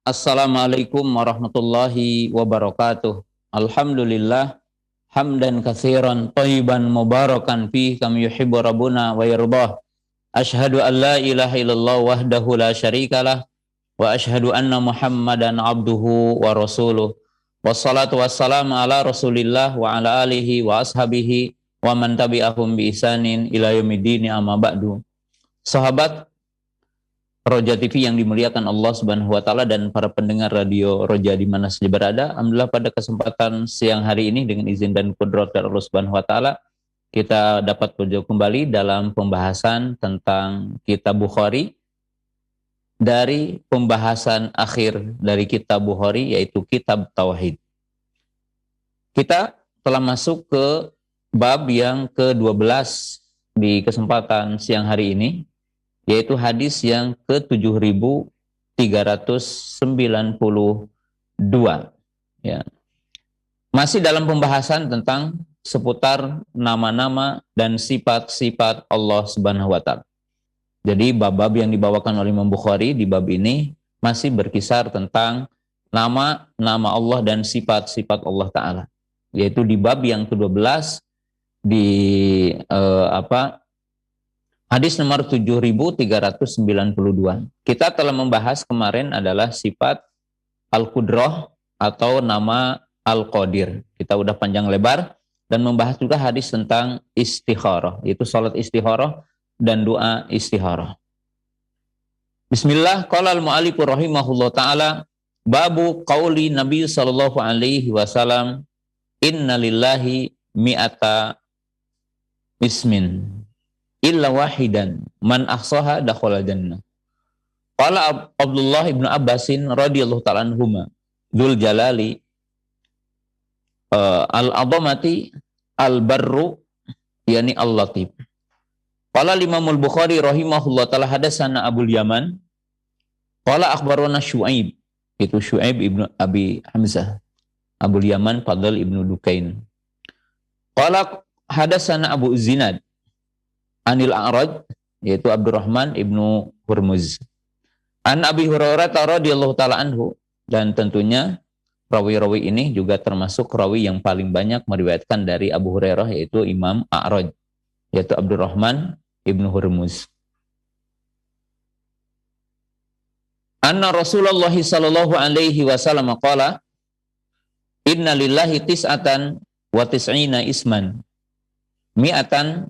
Assalamualaikum warahmatullahi wabarakatuh. Alhamdulillah hamdan katsiran thayyiban mubarakan fi kama yuhibbu rabbuna wa yardah. Asyhadu an la ilaha illallah wahdahu la syarikalah wa asyhadu anna Muhammadan abduhu wa rasuluh. Wassalatu wassalamu ala Rasulillah wa ala alihi wa ashabihi wa man tabi'ahum bi ihsanin ila yaumiddin amma ba'du. Sahabat Roja TV yang dimuliakan Allah Subhanahu wa taala dan para pendengar radio Roja di mana saja berada. Alhamdulillah pada kesempatan siang hari ini dengan izin dan kudrat dari Allah Subhanahu wa taala kita dapat berjumpa kembali dalam pembahasan tentang kitab Bukhari dari pembahasan akhir dari kitab Bukhari yaitu kitab Tauhid. Kita telah masuk ke bab yang ke-12 di kesempatan siang hari ini, yaitu hadis yang ke-7392. Ya. Masih dalam pembahasan tentang seputar nama-nama dan sifat-sifat Allah Subhanahu wa taala. Jadi bab-bab yang dibawakan oleh Imam Bukhari di bab ini masih berkisar tentang nama-nama Allah dan sifat-sifat Allah taala. Yaitu di bab yang ke-12 di hadis nomor 7392. Kita telah membahas kemarin adalah sifat Al-Qudrah atau nama Al-Qadir. Kita udah panjang lebar dan membahas juga hadis tentang istikharah, yaitu salat istikharah dan doa istikharah. Bismillah, qala al-mu'allif rahimahullah taala, babu qauli Nabi sallallahu alaihi wasallam, innalillahi mi'ata ismin illa wahidan man ahsaha dakhala jannah. Qala Abdullah ibnu Abbasin radhiyallahu ta'ala anhuma, dzul jalali al-azamati al-barru yani al-latif. Qala Imamul Bukhari rahimahullah ta'ala hadatsana Abul Yaman qala akhbarana Syuaib, itu Syuaib ibnu Abi Hamzah, Abul Yaman Fadl ibnu Dukain. Qala hadatsana Abu Zinad Anil A'raj, yaitu Abdurrahman ibnu Hurmuz. An Abi Hurairah radhiyallahu ta'ala anhu, dan tentunya rawi-rawi ini juga termasuk rawi yang paling banyak meriwayatkan dari Abu Hurairah, yaitu Imam A'raj, yaitu Abdurrahman ibnu Hurmuz. Anna Rasulullah sallallahu alaihi wasallam qala, inna lillahi tis'atan wa tis'ina isman mi'atan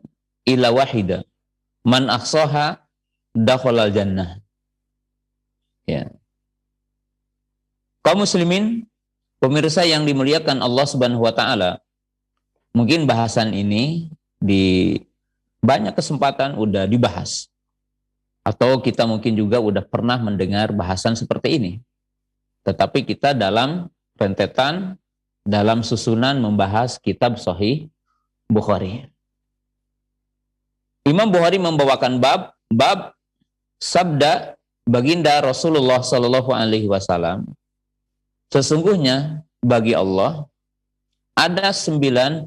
ila wahida man ahsaha dakhalal jannah. Ya. Kaum muslimin, pemirsa yang dimuliakan Allah Subhanahu wa taala, mungkin bahasan ini di banyak kesempatan udah dibahas, atau kita mungkin juga udah pernah mendengar bahasan seperti ini. Tetapi kita dalam rentetan, dalam susunan membahas kitab Sahih Bukhari. Imam Bukhari membawakan bab sabda baginda Rasulullah sallallahu alaihi wasallam, sesungguhnya bagi Allah ada 99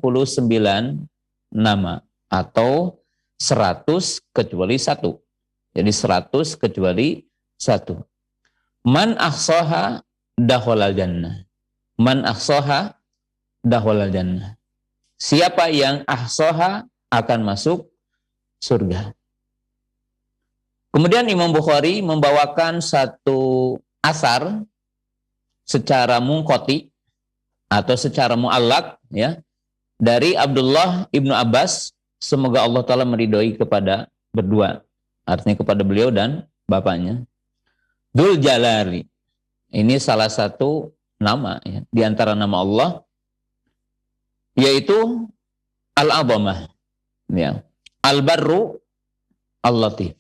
nama atau 100 kecuali 1. Jadi 100 kecuali 1. Man ahsaha dakhalal jannah. Man ahsaha dakhalal jannah. Siapa yang ahsaha akan masuk surga. Kemudian Imam Bukhari membawakan satu asar secara munqati atau secara mu'allaq, ya, dari Abdullah ibnu Abbas, semoga Allah Ta'ala meridhoi kepada berdua, artinya kepada beliau dan bapaknya. Dzul Jalali, ini salah satu nama, ya, di antara nama Allah, yaitu Al-Azamah, ya. Al-Barru Al-Latif.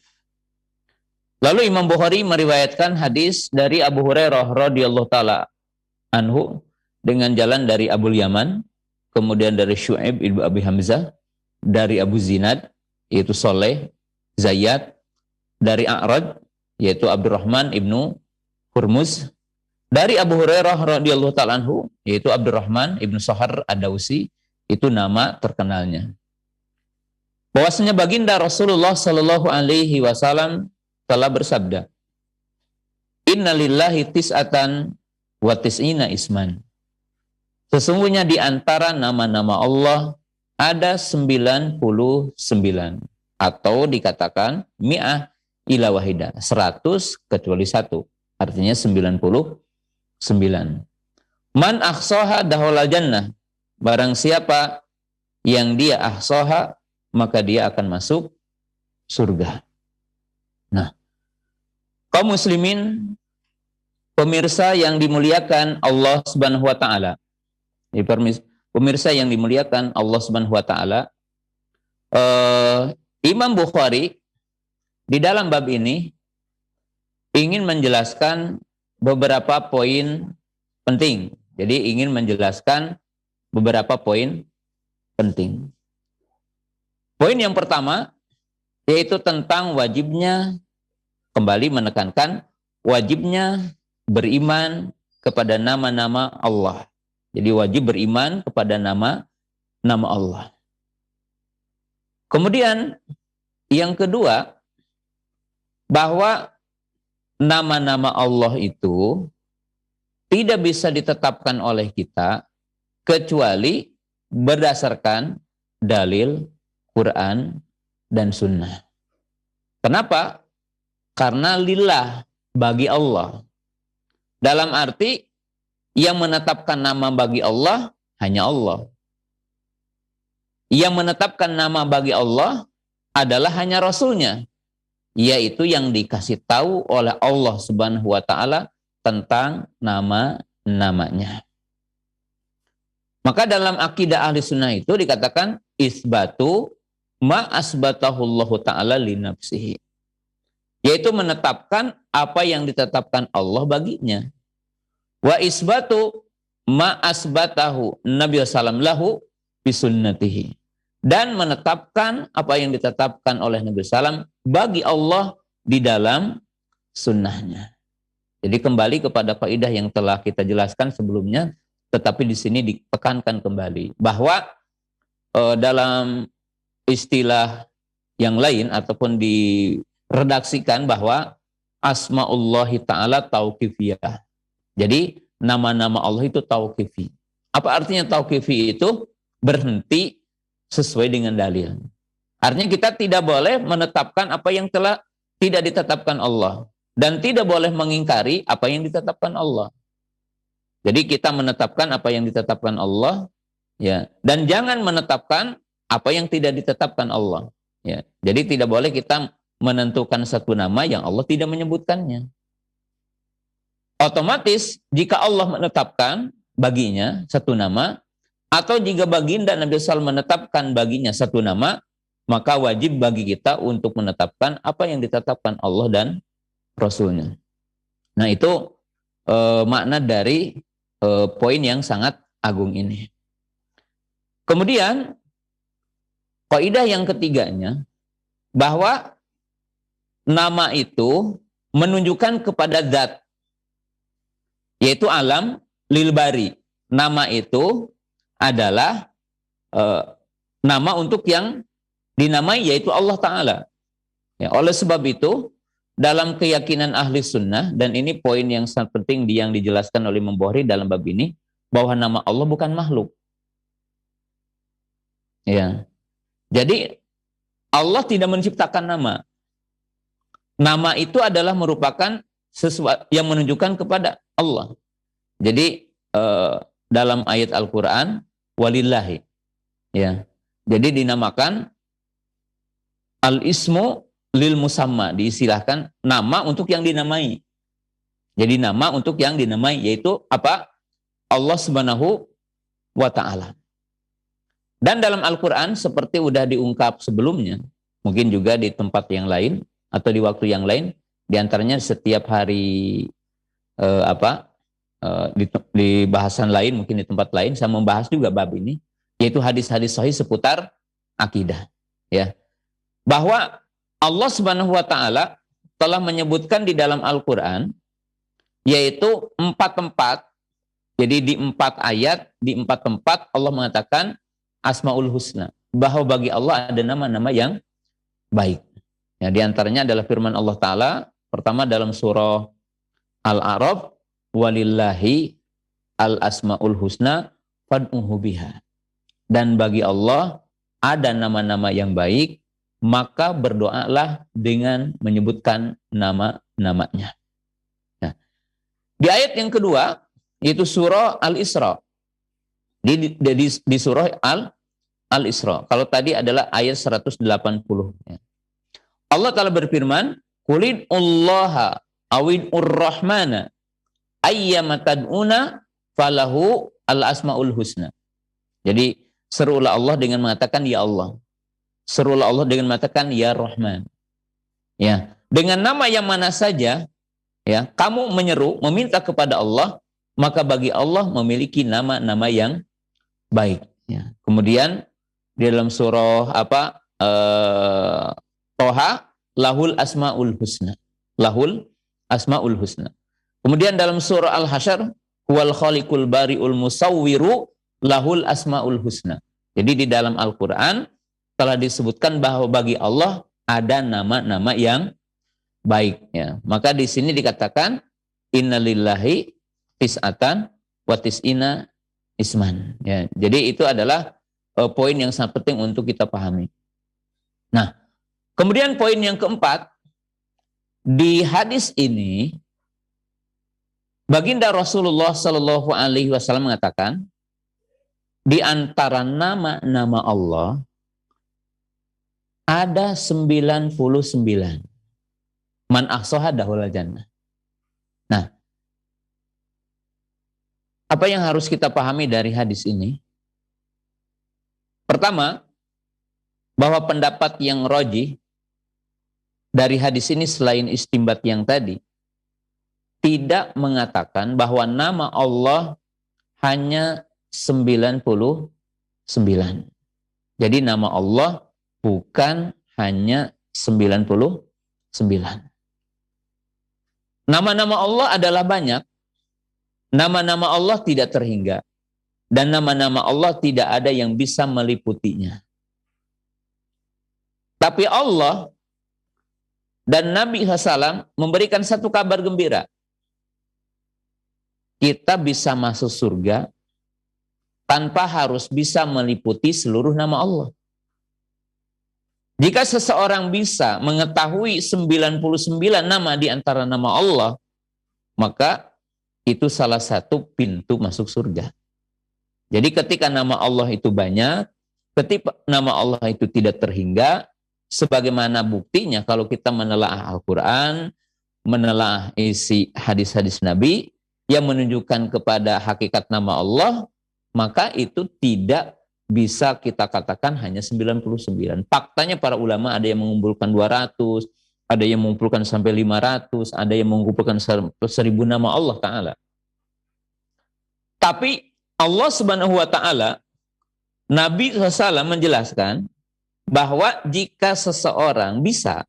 Lalu Imam Bukhari meriwayatkan hadis dari Abu Hurairah radhiyallahu taala anhu dengan jalan dari Abul Yaman, kemudian dari Syuaib ibnu Abi Hamzah, dari Abu Zinad yaitu Saleh Zayyad, dari A'raj yaitu Abdurrahman ibnu Hurmuz, dari Abu Hurairah radhiyallahu taala anhu yaitu Abdurrahman ibnu Sahar Ad-Dausi, itu nama terkenalnya. Bahwasanya baginda Rasulullah sallallahu alaihi wasallam telah bersabda, Innalillahi tis'atan wa tis'ina isman. Sesungguhnya di antara nama-nama Allah ada 99, atau dikatakan mi'ah ila wahidah, 100 kecuali 1. Artinya 99. Man ahsaha dahulal jannah. Barang siapa yang dia ahsaha, maka dia akan masuk surga. Nah, kaum muslimin, pemirsa yang dimuliakan Allah Subhanahu wa taala. Pemirsa yang dimuliakan Allah Subhanahu wa taala, Imam Bukhari di dalam bab ini ingin menjelaskan beberapa poin penting. Jadi ingin menjelaskan beberapa poin penting. Poin yang pertama yaitu tentang wajibnya, kembali menekankan wajibnya beriman kepada nama-nama Allah. Jadi wajib beriman kepada nama Allah. Kemudian yang kedua, bahwa nama-nama Allah itu tidak bisa ditetapkan oleh kita kecuali berdasarkan dalil Quran dan Sunnah. Kenapa? Karena lillah, bagi Allah. Dalam arti yang menetapkan nama bagi Allah hanya Allah. Yang menetapkan nama bagi Allah adalah hanya Rasulnya, yaitu yang dikasih tahu oleh Allah Subhanahu wa taala tentang nama-namanya. Maka dalam akidah ahli sunnah itu dikatakan isbatu ma asbatahullahu ta'ala li nafsihi, yaitu menetapkan apa yang ditetapkan Allah baginya. Wa isbatu ma asbatahu Nabi sallam lahu bisunnatihi, dan menetapkan apa yang ditetapkan oleh Nabi sallam bagi Allah di dalam sunnahnya. Jadi kembali kepada kaidah yang telah kita jelaskan sebelumnya, tetapi di sini ditekankan kembali bahwa dalam istilah yang lain ataupun diredaksikan bahwa asmaullahi ta'ala tauqifiyah. Jadi nama-nama Allah itu tauqifi. Apa artinya tauqifi itu? Berhenti sesuai dengan dalil. Artinya kita tidak boleh menetapkan apa yang telah tidak ditetapkan Allah, dan tidak boleh mengingkari apa yang ditetapkan Allah. Jadi kita menetapkan apa yang ditetapkan Allah, ya, dan jangan menetapkan apa yang tidak ditetapkan Allah, ya. Jadi tidak boleh kita menentukan satu nama yang Allah tidak menyebutkannya. Otomatis jika Allah menetapkan baginya satu nama, atau jika baginda Nabi SAW menetapkan baginya satu nama, maka wajib bagi kita untuk menetapkan apa yang ditetapkan Allah dan Rasulnya. Nah itu makna dari poin yang sangat agung ini. Kemudian kaidah yang ketiganya, bahwa nama itu menunjukkan kepada zat, yaitu alam lil bari. Nama itu adalah nama untuk yang dinamai, yaitu Allah Ta'ala. Ya, oleh sebab itu, dalam keyakinan ahli sunnah, dan ini poin yang sangat penting yang dijelaskan oleh Imam Bukhari dalam bab ini, bahwa nama Allah bukan makhluk. Ya. Jadi Allah tidak menciptakan nama. Nama itu adalah merupakan sesuatu yang menunjukkan kepada Allah. Jadi dalam ayat Al-Quran, walillahi, ya. Jadi dinamakan al-ismu lil musamma, diistilahkan nama untuk yang dinamai. Jadi nama untuk yang dinamai, yaitu apa? Allah Subhanahu wa ta'ala. Dan dalam Al-Quran seperti sudah diungkap sebelumnya, mungkin juga di tempat yang lain atau di waktu yang lain, diantaranya setiap hari di bahasan lain, mungkin di tempat lain saya membahas juga bab ini, yaitu hadis-hadis sahih seputar akidah, ya. Bahwa Allah Subhanahu wa taala telah menyebutkan di dalam Al-Qur'an, yaitu 4 tempat. Jadi di 4 ayat, di 4 tempat Allah mengatakan Asmaul Husna, bahwa bagi Allah ada nama-nama yang baik. Ya, di antaranya adalah firman Allah Ta'ala, pertama dalam surah Al-A'raf, walillahi al-asmaul husna fad'uhu biha. Dan bagi Allah ada nama-nama yang baik, maka berdoalah dengan menyebutkan nama-namanya. Nah, di ayat yang kedua, yaitu surah Al-Isra. Di surah Al-Isra. Kalau tadi adalah ayat 180. Allah Ta'ala berfirman, Qulin Allaha awin urrahmana ayyama tad'una falahu al-asma'ul husna. Jadi serulah Allah dengan mengatakan ya Allah. Serulah Allah dengan mengatakan ya Rahman. Ya, dengan nama yang mana saja ya, kamu menyeru, meminta kepada Allah, maka bagi Allah memiliki nama-nama yang baik. Ya. Kemudian di dalam surah Toha, lahul asmaul husna. Lahul asmaul husna. Kemudian dalam surah Al-Hasyr, huwal khaliqul bari'ul musawwiru lahul asmaul husna. Jadi di dalam Al-Quran telah disebutkan bahwa bagi Allah ada nama-nama yang baik. Ya. Maka di sini dikatakan innalillahi tis'atan wa tis'ina isman. Ya. Jadi itu adalah poin yang sangat penting untuk kita pahami. Nah, kemudian poin yang keempat, di hadis ini Baginda Rasulullah Shallallahu Alaihi Wasallam mengatakan, di antara nama-nama Allah ada 99. Man ahsaha dahul jannah. Nah, apa yang harus kita pahami dari hadis ini? Pertama, bahwa pendapat yang rajih dari hadis ini selain istimbat yang tadi, tidak mengatakan bahwa nama Allah hanya 99. Jadi nama Allah bukan hanya 99. Nama-nama Allah adalah banyak. Nama-nama Allah tidak terhingga. Dan nama-nama Allah tidak ada yang bisa meliputinya. Tapi Allah dan Nabi SAW memberikan satu kabar gembira. Kita bisa masuk surga tanpa harus bisa meliputi seluruh nama Allah. Jika seseorang bisa mengetahui 99 nama di antara nama Allah, maka itu salah satu pintu masuk surga. Jadi ketika nama Allah itu banyak, ketika nama Allah itu tidak terhingga, sebagaimana buktinya kalau kita menelaah Al-Quran, menelaah isi hadis-hadis Nabi, yang menunjukkan kepada hakikat nama Allah, maka itu tidak bisa kita katakan hanya 99. Faktanya para ulama ada yang mengumpulkan 200, ada yang mengumpulkan sampai 500, ada yang mengumpulkan 1000 nama Allah Ta'ala. Tapi Allah Subhanahu wa Ta'ala, Nabi SAW menjelaskan bahwa jika seseorang bisa,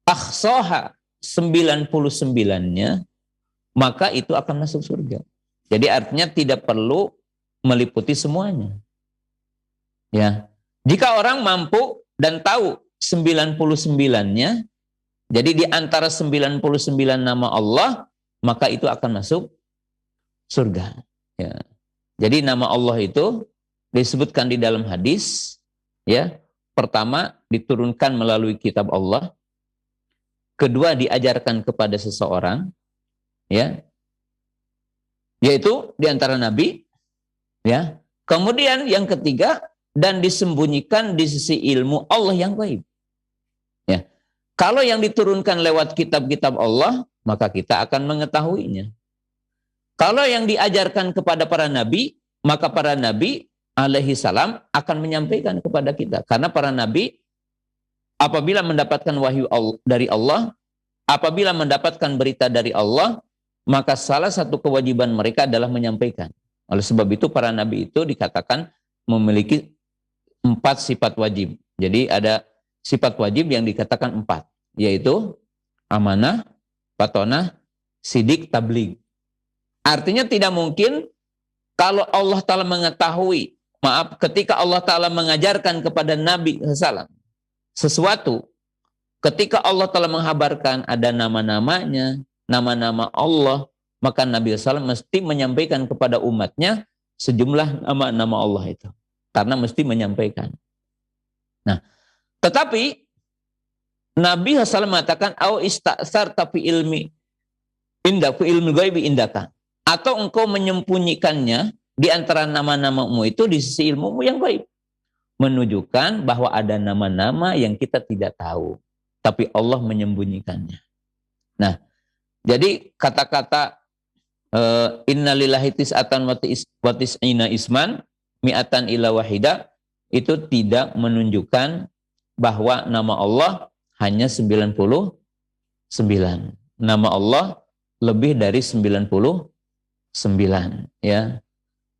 akhsoha 99-nya, maka itu akan masuk surga. Jadi artinya tidak perlu meliputi semuanya. Ya. Jika orang mampu dan tahu 99-nya, jadi di antara 99 nama Allah, maka itu akan masuk surga. Ya. Jadi nama Allah itu disebutkan di dalam hadis, ya. Pertama diturunkan melalui kitab Allah. Kedua diajarkan kepada seseorang, ya, yaitu diantara nabi, ya. Kemudian yang ketiga, dan disembunyikan di sisi ilmu Allah yang gaib. Ya. Kalau yang diturunkan lewat kitab-kitab Allah, maka kita akan mengetahuinya. Kalau yang diajarkan kepada para nabi, maka para nabi alaihi salam akan menyampaikan kepada kita. Karena para nabi apabila mendapatkan wahyu dari Allah, apabila mendapatkan berita dari Allah, maka salah satu kewajiban mereka adalah menyampaikan. Oleh sebab itu para nabi itu dikatakan memiliki 4 sifat wajib. Jadi ada sifat wajib yang dikatakan 4, yaitu amanah, patonah, sidik, tabligh. Artinya tidak mungkin kalau Allah Ta'ala mengetahui, ketika Allah Ta'ala mengajarkan kepada Nabi SAW sesuatu, ketika Allah Ta'ala menghabarkan ada nama-namanya, nama-nama Allah, maka Nabi SAW mesti menyampaikan kepada umatnya sejumlah nama-nama Allah itu. Karena mesti menyampaikan. Nah, tetapi Nabi SAW mengatakan, "Au istasar tapi ilmi indaku ilmu ghaibi indaka." Atau engkau menyembunyikannya di antara nama-namamu itu di sisi ilmumu yang gaib. Menunjukkan bahwa ada nama-nama yang kita tidak tahu. Tapi Allah menyembunyikannya. Nah, jadi kata-kata innalillahi tis'atan wa tis'ina isman mi'atan ila wahida itu tidak menunjukkan bahwa nama Allah hanya 99. Nama Allah lebih dari 99 ya.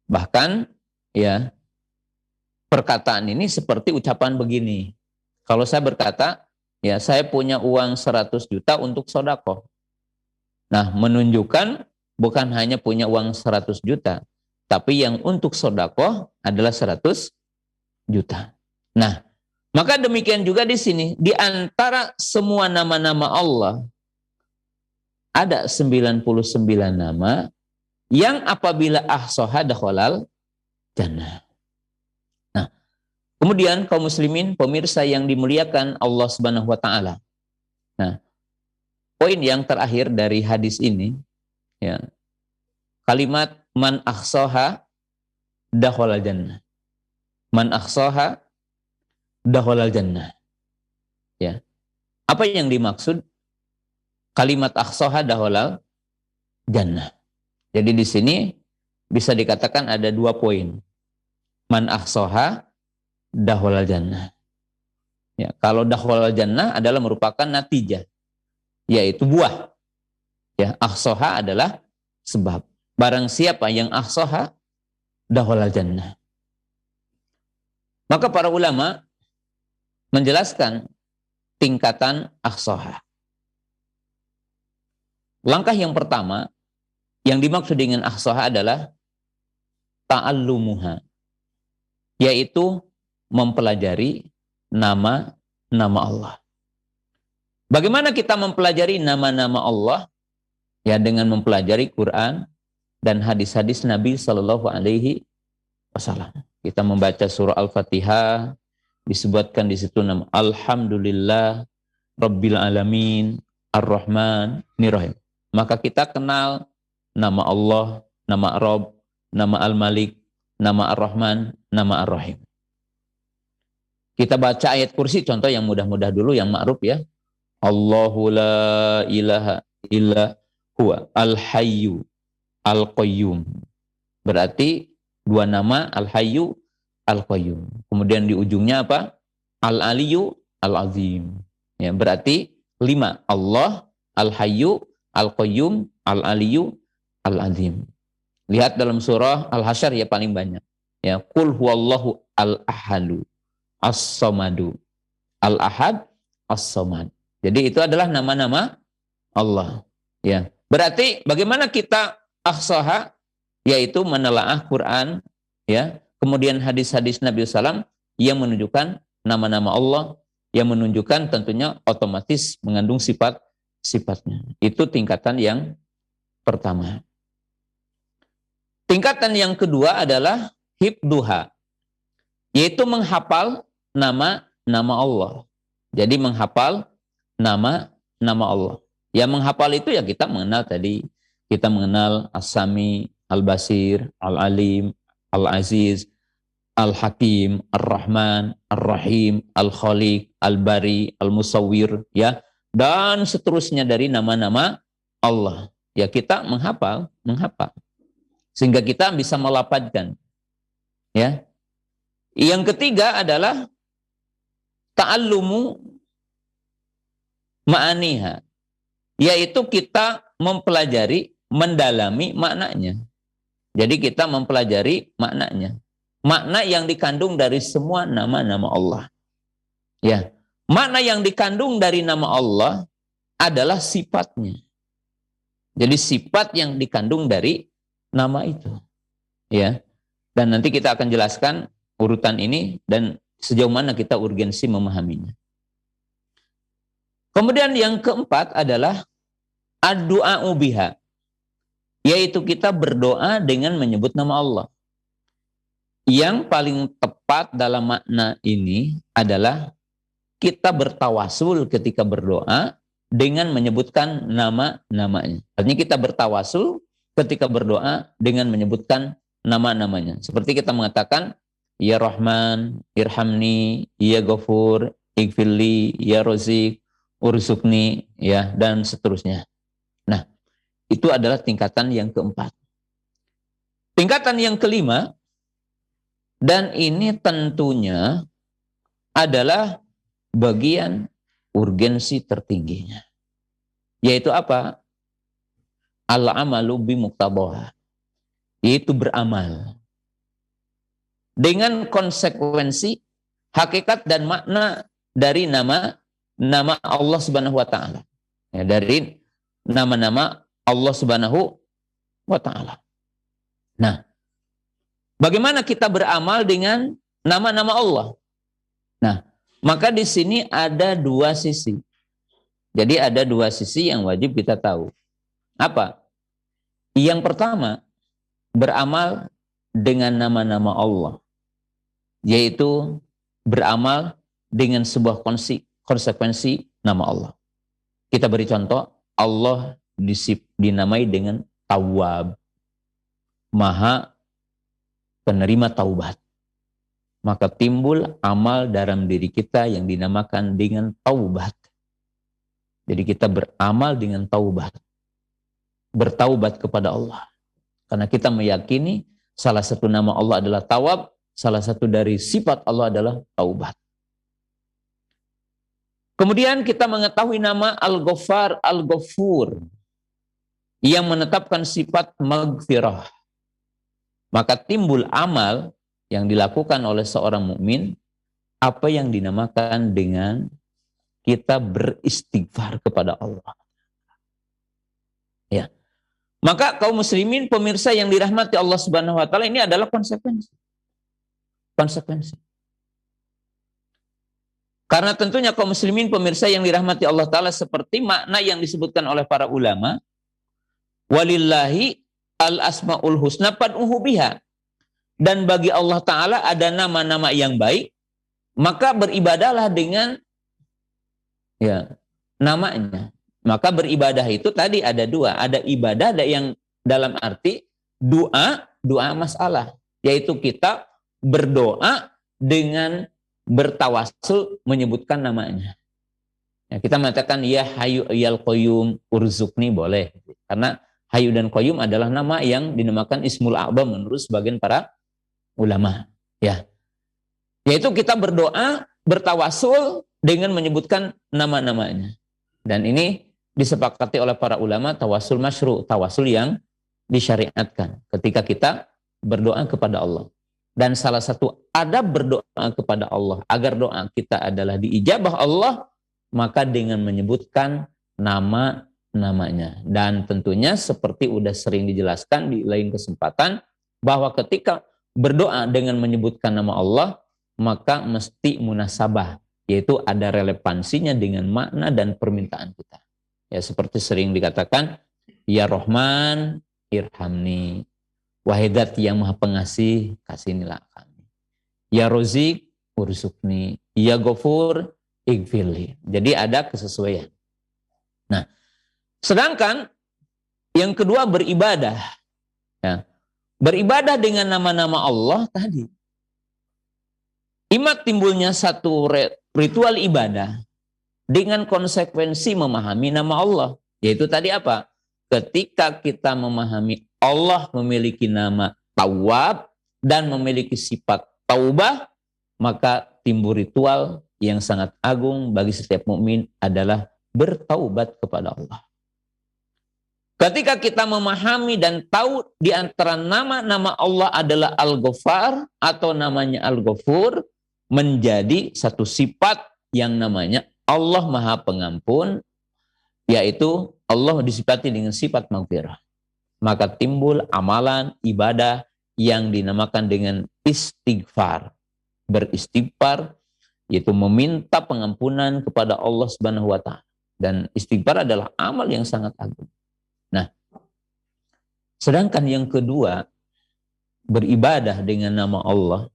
Bahkan ya perkataan ini seperti ucapan begini. Kalau saya berkata, ya saya punya uang 100 juta untuk sedekah. Nah, menunjukkan bukan hanya punya uang 100 juta, tapi yang untuk sedekah adalah 100 juta. Nah, maka demikian juga di sini, di antara semua nama-nama Allah ada 99 nama yang apabila ahsaha dakhalal jannah. Nah, kemudian kaum muslimin pemirsa yang dimuliakan Allah Subhanahu wa taala. Nah, poin yang terakhir dari hadis ini ya. Kalimat man ahsaha dakhalal jannah. Man ahsaha dakhalal jannah. Ya. Apa yang dimaksud kalimat ahsaha dakhalal jannah? Jadi di sini bisa dikatakan ada 2 poin. Man ahsaha dakhalal jannah. Ya, kalau dakhalal jannah adalah merupakan natijah, yaitu buah. Ya, ahsaha adalah sebab. Barang siapa yang ahsaha dakhalal jannah. Maka para ulama menjelaskan tingkatan ahsaha. Langkah yang pertama yang dimaksud dengan ahsaha adalah ta'allumuha, yaitu mempelajari nama-nama Allah. Bagaimana kita mempelajari nama-nama Allah? Ya, dengan mempelajari Quran dan hadis-hadis Nabi Shallallahu Alaihi Wasallam. Kita membaca surah Al-Fatihah, disebutkan di situ nama Alhamdulillah Rabbil Alamin Ar-Rahman Nirrahim. Maka kita kenal nama Allah, nama Rabb, nama Al-Malik, nama Ar-Rahman, nama Ar-Rahim. Kita baca ayat kursi, contoh yang mudah-mudah dulu, yang ma'ruf ya. Allahu la ilaha illa huwa al-hayyu al-qayyum. Berarti 2 nama al-hayyu al-qayyum. Kemudian di ujungnya apa? Al-aliyyu al-azim. Ya, berarti 5. Allah, al-hayyu al-qayyum, al-aliyyu al-azim. Lihat dalam surah Al-Hasyr ya paling banyak. Ya, qul huwallahu al-ahadu as-samadu. Al-ahad as-samad. Jadi itu adalah nama-nama Allah. Ya. Berarti bagaimana kita ahsaha, yaitu menelaah Quran, ya, kemudian hadis-hadis Nabi SAW yang menunjukkan nama-nama Allah, yang menunjukkan tentunya otomatis mengandung sifat-sifatnya. Itu tingkatan yang pertama. Tingkatan yang kedua adalah hifdzuha, yaitu menghafal nama-nama Allah. Jadi menghafal nama-nama Allah. Yang menghafal itu ya kita mengenal tadi, kita mengenal As-Sami, Al-Basir, Al-Alim, Al-Aziz, Al-Hakim, Ar-Rahman, Ar-Rahim, Al-Khaliq, Al-Bari, Al-Musawwir, ya, dan seterusnya dari nama-nama Allah. Ya kita menghafal. Sehingga kita bisa melafadzkan. Ya. Yang ketiga adalah ta'allumu ma'aniha, yaitu kita mempelajari, mendalami maknanya. Jadi kita mempelajari maknanya. Makna yang dikandung dari semua nama-nama Allah. Ya. Makna yang dikandung dari nama Allah adalah sifatnya. Jadi sifat yang dikandung dari nama itu. Ya. Dan nanti kita akan jelaskan urutan ini dan sejauh mana kita urgensi memahaminya. Kemudian yang keempat adalah ad-du'a'u biha, yaitu kita berdoa dengan menyebut nama Allah. Yang paling tepat dalam makna ini adalah kita bertawasul ketika berdoa dengan menyebutkan nama-namanya. Artinya kita bertawasul ketika berdoa dengan menyebutkan nama-namanya. Seperti kita mengatakan, Ya Rahman, Irhamni, Ya Ghafur, Ighfirli, Ya Razik, Urzukni, ya, dan seterusnya. Nah, itu adalah tingkatan yang keempat. Tingkatan yang kelima, dan ini tentunya adalah bagian urgensi tertingginya. Yaitu apa? Al-amalu bimuqtadaha. Yaitu beramal. Dengan konsekuensi, hakikat dan makna dari nama Allah Subhanahu wa Ta'ala. Ya, dari nama-nama Allah Subhanahu wa Ta'ala. Nah, bagaimana kita beramal dengan nama-nama Allah? Nah, maka di sini ada dua sisi. Jadi ada dua sisi yang wajib kita tahu. Apa? Yang pertama, beramal dengan nama-nama Allah. Yaitu beramal dengan sebuah konsekuensi nama Allah. Kita beri contoh, Allah dinamai dengan Tawwab, Maha penerima taubat. Maka timbul amal dalam diri kita yang dinamakan dengan taubat. Jadi kita beramal dengan taubat. Bertaubat kepada Allah. Karena kita meyakini salah satu nama Allah adalah Tawwab, salah satu dari sifat Allah adalah taubat. Kemudian kita mengetahui nama Al-Ghaffar, Al-Ghafur yang menetapkan sifat maghfirah. Maka timbul amal yang dilakukan oleh seorang mukmin apa yang dinamakan dengan kita beristighfar kepada Allah. Ya. Maka kaum muslimin pemirsa yang dirahmati Allah Subhanahu wa taala, ini adalah konsekuensi. Konsekuensi. Karena tentunya kaum muslimin pemirsa yang dirahmati Allah Ta'ala seperti makna yang disebutkan oleh para ulama, walillahi al-asma'ul husna fad'uhu biha. Dan bagi Allah Ta'ala ada nama-nama yang baik, maka beribadahlah dengan ya namanya. Maka beribadah itu tadi ada dua. Ada ibadah ada yang dalam arti doa masalah. Yaitu kita berdoa dengan bertawasul menyebutkan namanya. Ya, kita mengatakan ya Hayyu Yal Qayyum Urzukni boleh. Karena Hayyu dan Qayyum adalah nama yang dinamakan Ismul A'zam menurut sebagian para ulama. Ya. Yaitu kita berdoa, bertawasul dengan menyebutkan nama-namanya. Dan ini disepakati oleh para ulama tawasul masyru', tawasul yang disyariatkan ketika kita berdoa kepada Allah. Dan salah satu adab berdoa kepada Allah agar doa kita adalah diijabah Allah, maka dengan menyebutkan nama-namanya. Dan tentunya seperti udah sering dijelaskan di lain kesempatan, bahwa ketika berdoa dengan menyebutkan nama Allah, maka mesti munasabah, yaitu ada relevansinya dengan makna dan permintaan kita. Ya, seperti sering dikatakan, Ya Rahman, Irhamni. Wahidat yang maha pengasih, kasihnilah kami. Ya Razik, urzukni. Ya Ghafur, ighfirli. Jadi ada kesesuaian. Nah, sedangkan yang kedua beribadah. Ya. Beribadah dengan nama-nama Allah tadi. Imat timbulnya satu ritual ibadah dengan konsekuensi memahami nama Allah. Yaitu tadi apa? Ketika kita memahami Allah memiliki nama Tawwab dan memiliki sifat taubah, maka timbul ritual yang sangat agung bagi setiap mukmin adalah bertaubat kepada Allah. Ketika kita memahami dan tahu di antara nama-nama Allah adalah Al-Ghaffar atau namanya Al-Ghafur, menjadi satu sifat yang namanya Allah Maha Pengampun, yaitu Allah disifati dengan sifat maghfirah. Maka timbul amalan ibadah yang dinamakan dengan istighfar. Beristighfar, yaitu meminta pengampunan kepada Allah Subhanahu wa Ta'ala. Dan istighfar adalah amal yang sangat agung. Nah, sedangkan yang kedua, beribadah dengan nama Allah,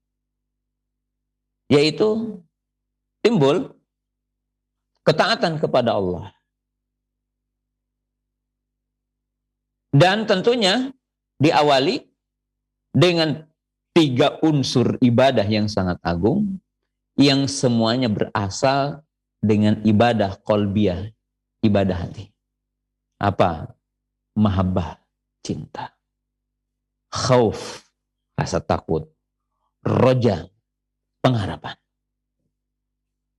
yaitu timbul ketaatan kepada Allah. Dan tentunya diawali dengan 3 unsur ibadah yang sangat agung, yang semuanya berasal dengan ibadah qalbiyah, ibadah hati. Apa? Mahabbah, cinta. Khauf, rasa takut. Roja, pengharapan.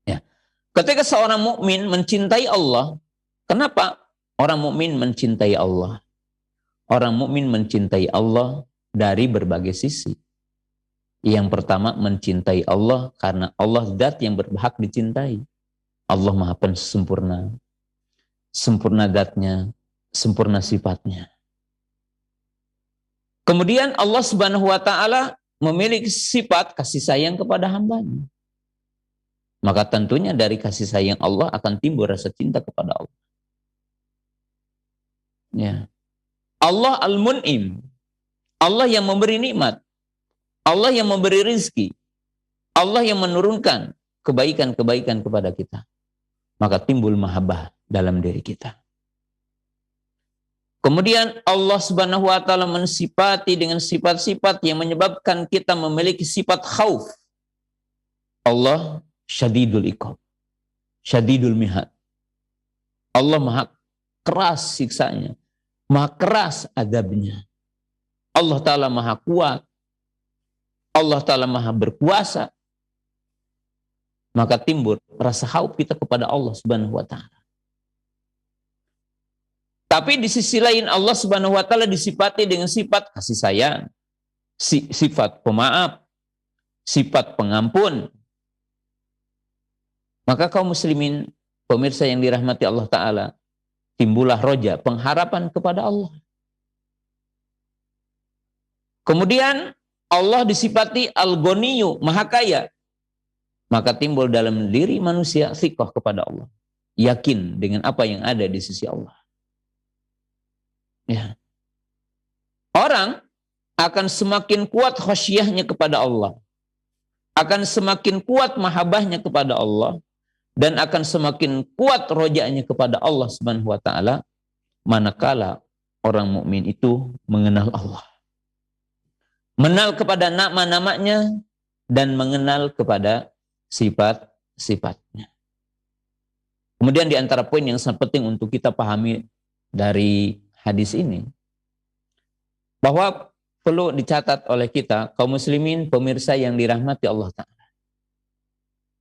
Ya. Ketika seorang mukmin mencintai Allah, kenapa orang mukmin mencintai Allah? Orang mukmin mencintai Allah dari berbagai sisi. Yang pertama, mencintai Allah karena Allah zat yang berhak dicintai. Allah Maha Sempurna. Sempurna zatnya, sempurna sifatnya. Kemudian Allah Subhanahu wa taala memiliki sifat kasih sayang kepada hambanya. Maka tentunya dari kasih sayang Allah akan timbul rasa cinta kepada Allah. Ya. Allah Al-Mun'im. Allah yang memberi nikmat. Allah yang memberi rizki. Allah yang menurunkan kebaikan-kebaikan kepada kita. Maka timbul mahabbah dalam diri kita. Kemudian Allah Subhanahu wa taala mensifati dengan sifat-sifat yang menyebabkan kita memiliki sifat khauf. Allah syadidul iqab, syadidul mihad. Allah maha keras siksanya, maha keras adabnya. Allah taala maha kuat. Allah taala maha berkuasa. Maka timbul rasa khauf kita kepada Allah Subhanahu wa taala. Tapi di sisi lain Allah Subhanahu wa taala disifati dengan sifat kasih sayang, sifat pemaaf, sifat pengampun. Maka kaum muslimin, pemirsa yang dirahmati Allah taala, timbullah roja, pengharapan kepada Allah. Kemudian Allah disifati Al-Ghaniyu, maha kaya. Maka timbul dalam diri manusia thiqah kepada Allah. Yakin dengan apa yang ada di sisi Allah. Ya. Orang akan semakin kuat khasyahnya kepada Allah. Akan semakin kuat mahabbahnya kepada Allah. Dan akan semakin kuat rojanya kepada Allah Subhanahu wa taala manakala orang mukmin itu mengenal Allah. Mengenal kepada nama-namanya dan mengenal kepada sifat-sifatnya. Kemudian di antara poin yang sangat penting untuk kita pahami dari hadis ini, bahwa perlu dicatat oleh kita, kaum muslimin, pemirsa yang dirahmati Allah Ta'ala.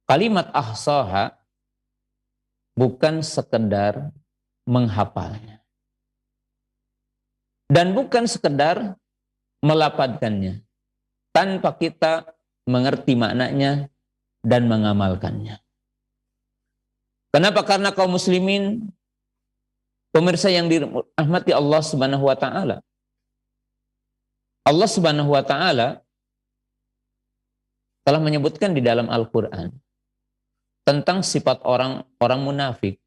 Kalimat ahsaha bukan sekedar menghafalnya. Dan bukan sekedar melafadzkannya. Tanpa kita mengerti maknanya dan mengamalkannya. Kenapa? Karena kaum muslimin, pemirsa yang dirahmati Allah Subhanahu wa taala. Allah Subhanahu wa taala telah menyebutkan di dalam Al-Qur'an tentang sifat orang munafik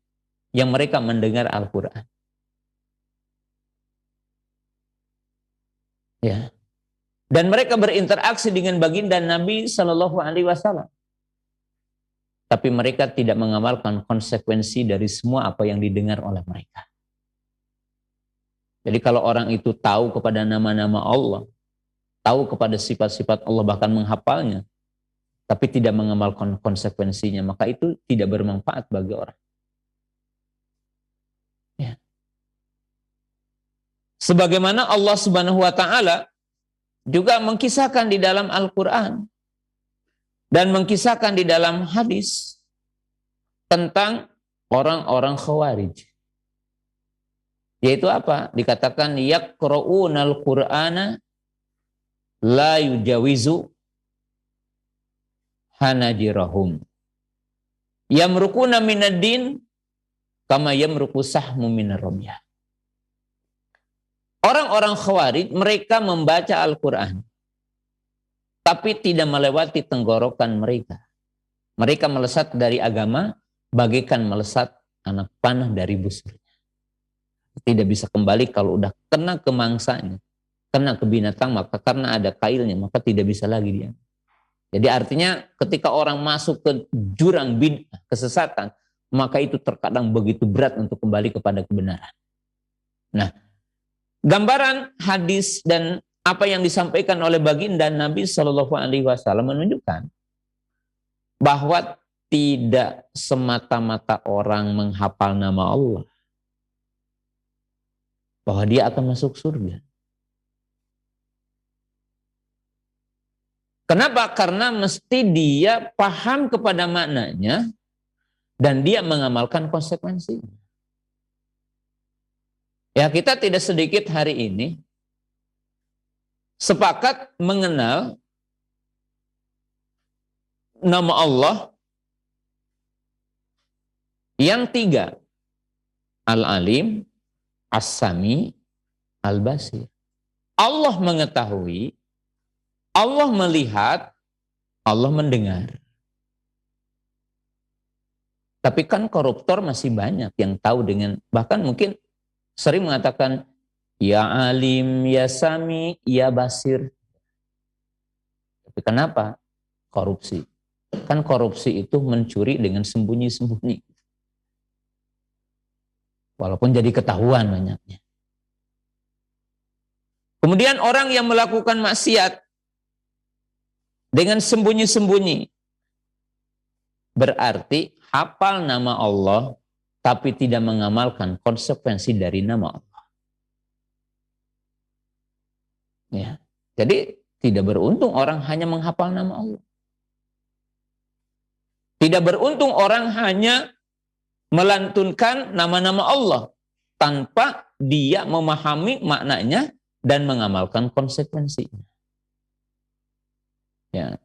yang mereka mendengar Al-Qur'an. Ya. Dan mereka berinteraksi dengan baginda Nabi Shallallahu alaihi wasallam. Tapi mereka tidak mengamalkan konsekuensi dari semua apa yang didengar oleh mereka. Jadi kalau orang itu tahu kepada nama-nama Allah, tahu kepada sifat-sifat Allah, bahkan menghafalnya, tapi tidak mengamalkan konsekuensinya, maka itu tidak bermanfaat bagi orang. Ya. Sebagaimana Allah Subhanahu wa taala juga mengkisahkan di dalam Al-Quran dan mengkisahkan di dalam hadis tentang orang-orang Khawarij. Yaitu apa? Dikatakan yaqra'unal Qur'ana la yujawizu hanajirahum. Yamrukuna minad din kama yamruku sahmu minar ramyah. Orang-orang Khawarij, mereka membaca Al-Quran, tapi tidak melewati tenggorokan mereka. Mereka melesat dari agama, bagaikan melesat anak panah dari busurnya. Tidak bisa kembali kalau udah kena ke mangsanya, kena ke binatang, maka karena ada kailnya, maka tidak bisa lagi dia. Jadi artinya ketika orang masuk ke jurang bid'ah, kesesatan, maka itu terkadang begitu berat untuk kembali kepada kebenaran. Nah, gambaran hadis dan apa yang disampaikan oleh baginda Nabi Shallallahu Alaihi Wasallam menunjukkan bahwa tidak semata-mata orang menghafal nama Allah bahwa dia akan masuk surga. Kenapa? Karena mesti dia paham kepada maknanya dan dia mengamalkan konsekuensinya. Ya, kita tidak sedikit hari ini sepakat mengenal nama Allah yang 3. Al-Alim, As-Sami, Al-Basir. Allah mengetahui, Allah melihat, Allah mendengar. Tapi kan koruptor masih banyak yang tahu dengan, bahkan mungkin sering mengatakan, ya alim, ya sami, ya basir. Tapi kenapa? Korupsi. Kan korupsi itu mencuri dengan sembunyi-sembunyi. Walaupun jadi ketahuan banyaknya. Kemudian orang yang melakukan maksiat dengan sembunyi-sembunyi. Berarti hafal nama Allah tapi tidak mengamalkan konsekuensi dari nama Allah. Ya. Jadi tidak beruntung orang hanya menghafal nama Allah. Tidak beruntung orang hanya melantunkan nama-nama Allah tanpa dia memahami maknanya dan mengamalkan konsekuensinya. Ya.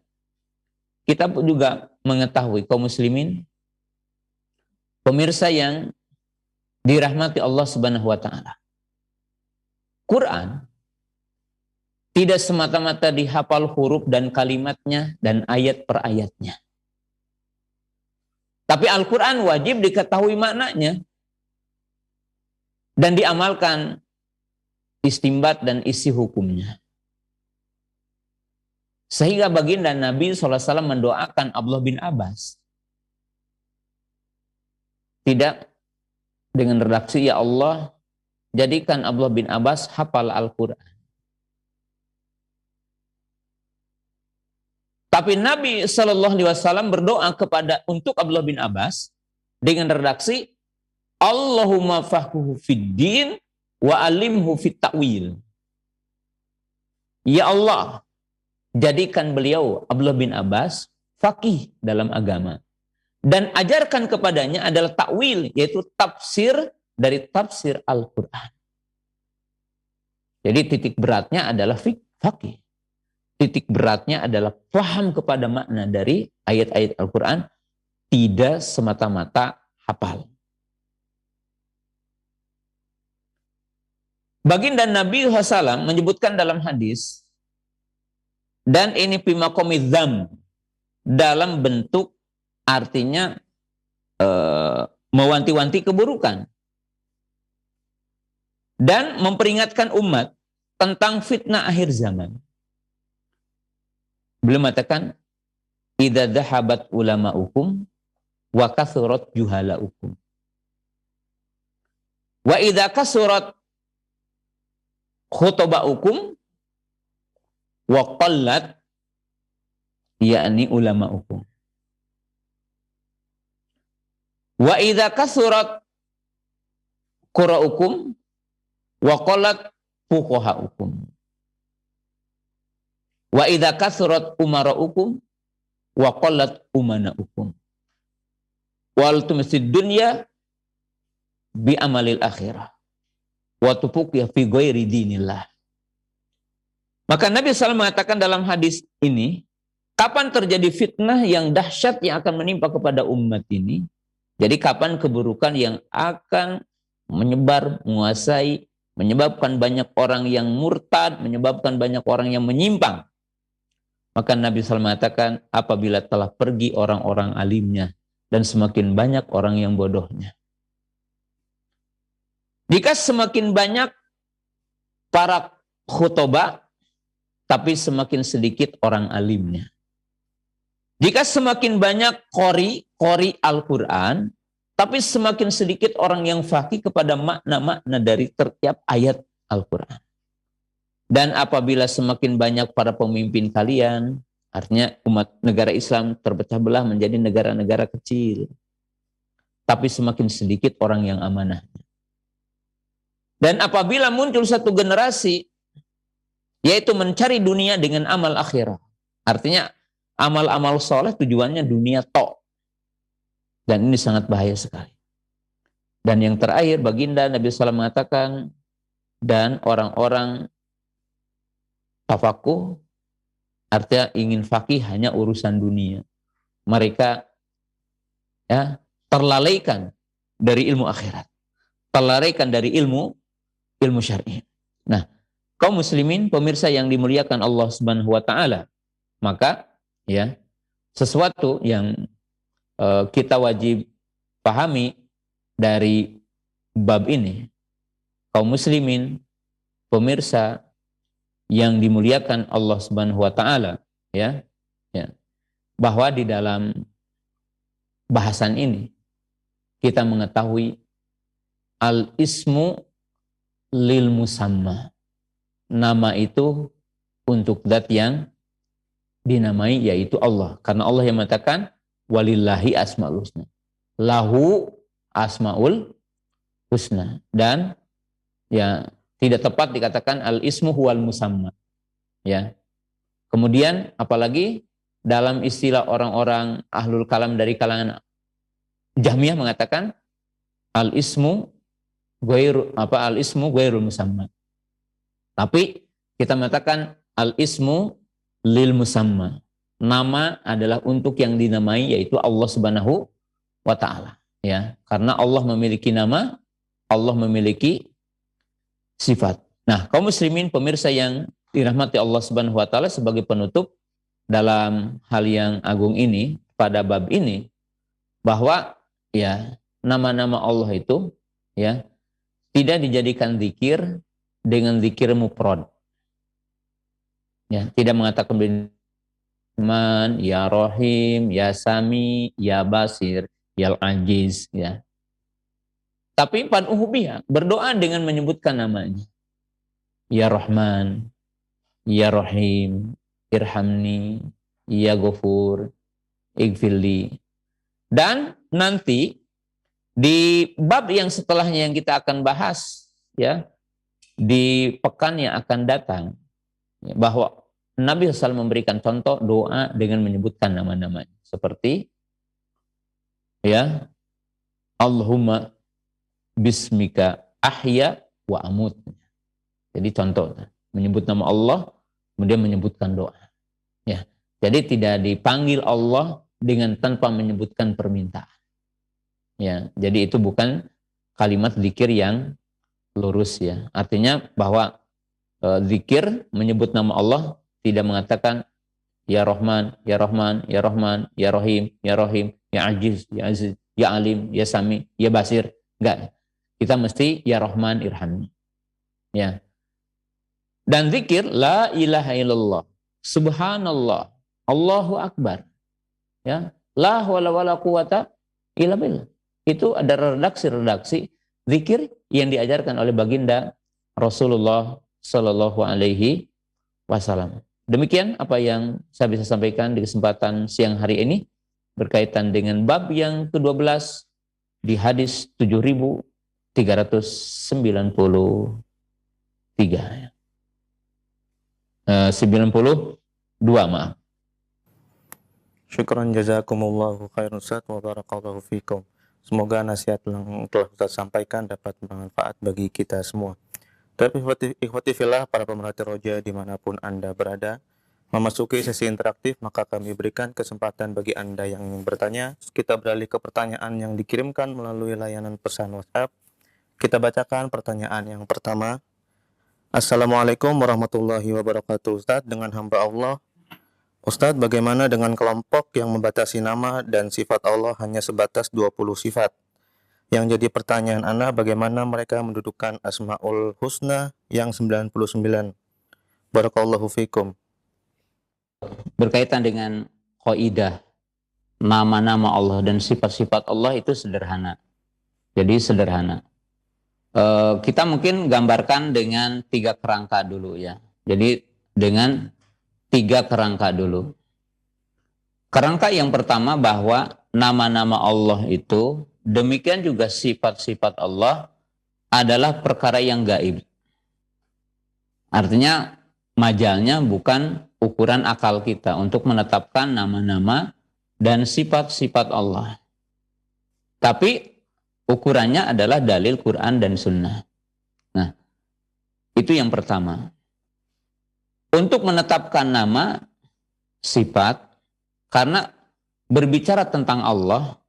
Kita juga mengetahui kaum muslimin, pemirsa yang dirahmati Allah Subhanahu wa taala. Quran tidak semata-mata dihafal huruf dan kalimatnya dan ayat per ayatnya. Tapi Al-Quran wajib diketahui maknanya dan diamalkan istimbat dan isi hukumnya. Sehingga baginda Nabi SAW mendoakan Abdullah bin Abbas. Tidak dengan redaksi, ya Allah, jadikan Abdullah bin Abbas hafal Al-Quran. Tapi Nabi SAW berdoa untuk Abdullah bin Abbas dengan redaksi, Allahumma fahkuhu fid din wa alimhu fit ta'wil. Ya Allah, jadikan beliau Abdullah bin Abbas faqih dalam agama. Dan ajarkan kepadanya adalah ta'wil, yaitu tafsir dari tafsir Al-Quran. Jadi titik beratnya adalah faqih. Titik beratnya adalah paham kepada makna dari ayat-ayat Al-Quran, tidak semata-mata hafal. Baginda Nabi SAW menyebutkan dalam hadis, dan ini pimakomidham, dalam bentuk artinya mewanti-wanti keburukan. Dan memperingatkan umat tentang fitnah akhir zaman. Beliau mengatakan, idza dhahabat ulama'ukum wa kathurat juhala'ukum. Wa idza kasurat khutba'ukum wa qallat yakni ulama'ukum. Wa idza kasurat qura'ukum wa qallat fuqaha'ukum. Wa idza kathurat umara'ukum wa qallat umana'ukum. Wal tumsid dunya bi amalil akhirah. Wa tufuqiya fi ghairi dinillah. Maka Nabi SAW mengatakan dalam hadis ini, kapan terjadi fitnah yang dahsyat yang akan menimpa kepada umat ini? Jadi kapan keburukan yang akan menyebar, menguasai, menyebabkan banyak orang yang murtad, menyebabkan banyak orang yang menyimpang. Maka Nabi SAW mengatakan, apabila telah pergi orang-orang alimnya dan semakin banyak orang yang bodohnya. Jika semakin banyak para khutbah, tapi semakin sedikit orang alimnya. Jika semakin banyak qori Al-Quran, tapi semakin sedikit orang yang faqih kepada makna-makna dari setiap ayat Al-Quran. Dan apabila semakin banyak para pemimpin kalian, artinya umat negara Islam terpecah belah menjadi negara-negara kecil. Tapi semakin sedikit orang yang amanah. Dan apabila muncul satu generasi, yaitu mencari dunia dengan amal akhirah. Artinya amal-amal soleh tujuannya dunia tok. Dan ini sangat bahaya sekali. Dan yang terakhir, baginda Nabi SAW mengatakan, dan orang-orang tafakuh, artinya ingin fakih hanya urusan dunia. Mereka ya terlalaikan dari ilmu akhirat. Terlalaikan dari ilmu syar'i. Nah, kaum muslimin pemirsa yang dimuliakan Allah Subhanahu wa taala, maka ya sesuatu yang kita wajib pahami dari bab ini, kaum muslimin pemirsa yang dimuliakan Allah Subhanahu wa taala, ya bahwa di dalam bahasan ini kita mengetahui al-ismu lil musamma. Nama itu untuk zat yang dinamai, yaitu Allah. Karena Allah yang mengatakan walillahi asmaul husna. Lahu asmaul husna. Dan ya tidak tepat dikatakan al-ismu huwal musamma. Ya. Kemudian apalagi dalam istilah orang-orang ahlul kalam dari kalangan Jahmiyah mengatakan al-ismu ghairul musamma. Tapi kita mengatakan al-ismu lil musamma. Nama adalah untuk yang dinamai, yaitu Allah Subhanahu wa taala, ya. Karena Allah memiliki nama, Allah memiliki sifat. Nah, kaum muslimin pemirsa yang dirahmati Allah Subhanahu wa taala, sebagai penutup dalam hal yang agung ini pada bab ini, bahwa ya nama-nama Allah itu ya tidak dijadikan zikir dengan zikir mufrad. Ya, tidak mengatakan Man, ya Rohim, ya Sami, ya Basir, ya Al-Aziz, ya. Tapi panuhubiyah, berdoa dengan menyebutkan namanya. Ya Rahman, ya Rahim, irhamni, ya Ghafur, igfirli. Dan nanti di bab yang setelahnya yang kita akan bahas, ya, di pekan yang akan datang, bahwa Nabi SAW memberikan contoh doa dengan menyebutkan nama-namanya. Seperti ya Allahumma bismika ahya wa amut. Jadi contoh menyebut nama Allah kemudian menyebutkan doa. Ya. Jadi tidak dipanggil Allah dengan tanpa menyebutkan permintaan. Ya, jadi itu bukan kalimat zikir yang lurus, ya. Artinya bahwa zikir menyebut nama Allah tidak mengatakan ya Rahman, ya Rahman, ya Rahman, ya Rahim, ya Rahim, ya Aziz, ya Aziz, ya Alim, ya Sami, ya Basir. Enggak. Kita mesti ya Rahman irhamni. Ya. Dan zikir la ilaha illallah, subhanallah, Allahu akbar. Ya. La wala wala quwata illa billah. Itu ada redaksi-redaksi zikir yang diajarkan oleh baginda Rasulullah sallallahu alaihi wasallam. Demikian apa yang saya bisa sampaikan di kesempatan siang hari ini berkaitan dengan bab yang ke-12 di hadis 7393. 92, maaf. Syukran jazakumullahu khairan Ustaz wa barakallahu fikum. Semoga nasihat yang telah Ustaz sampaikan dapat bermanfaat bagi kita semua. Tapi ikhwati fillah, para pemerhati roja dimanapun Anda berada, memasuki sesi interaktif, maka kami berikan kesempatan bagi Anda yang ingin bertanya. Kita beralih ke pertanyaan yang dikirimkan melalui layanan pesan WhatsApp. Kita bacakan pertanyaan yang pertama. Assalamualaikum warahmatullahi wabarakatuh. Ustaz, dengan hamba Allah, Ustaz, bagaimana dengan kelompok yang membatasi nama dan sifat Allah hanya sebatas 20 sifat? Yang jadi pertanyaan ana, bagaimana mereka mendudukkan Asmaul Husna yang 99? Barakallahu fikum. Berkaitan dengan kaidah nama-nama Allah dan sifat-sifat Allah itu sederhana. Jadi sederhana. Kita mungkin gambarkan dengan 3 kerangka dulu ya. Jadi dengan 3 kerangka dulu. Kerangka yang pertama bahwa nama-nama Allah itu, demikian juga sifat-sifat Allah adalah perkara yang gaib. Artinya majalnya bukan ukuran akal kita untuk menetapkan nama-nama dan sifat-sifat Allah. Tapi ukurannya adalah dalil Quran dan Sunnah. Nah, itu yang pertama. Untuk menetapkan nama, sifat, karena berbicara tentang Allah,